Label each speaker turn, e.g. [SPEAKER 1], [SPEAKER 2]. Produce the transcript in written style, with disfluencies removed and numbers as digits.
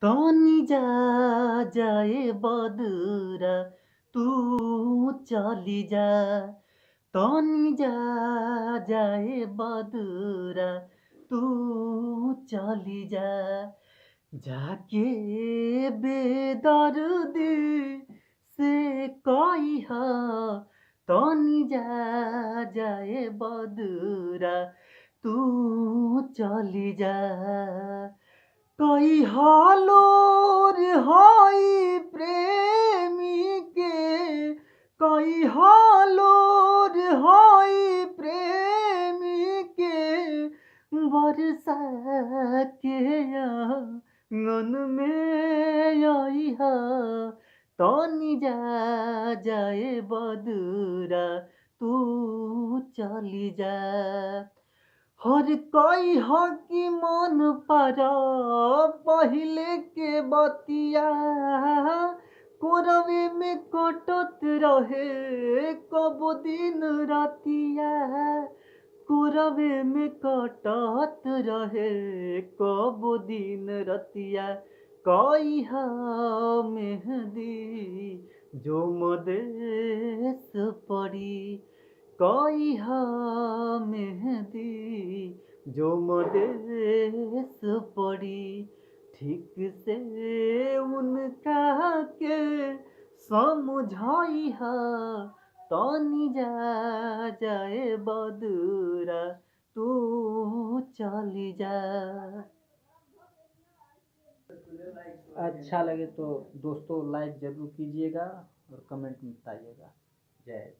[SPEAKER 1] तनी जा जाए बदुरा तू चली जा। तनी जा जाए बदुरा तू चली जा। जाके बेदर्दी से कहिह तनी जा जाए बदुरा तू चली जा। कई हालोर हाई प्रेमी के, कई हालोर हाई प्रेमी के, बरसा के आंगन में आई हा। तनी जा जाए बदुरा तू चली जा। हर कोई हकी मन पर पहले के बतिया, कोरवे में कटत रहे कब दिन रातिया। कोरवे में कटत रहे कब दिन रतिया। कई हा मेहंदी जो मदेश पड़ी, कई हा मेहंदी जो मदेश पड़ी। ठीक से उनका के समझाई हा। तनी जा जाए बदुरा तू चली जा।
[SPEAKER 2] अच्छा लगे तो दोस्तों लाइक जरूर कीजिएगा और कमेंट में बताइएगा। जय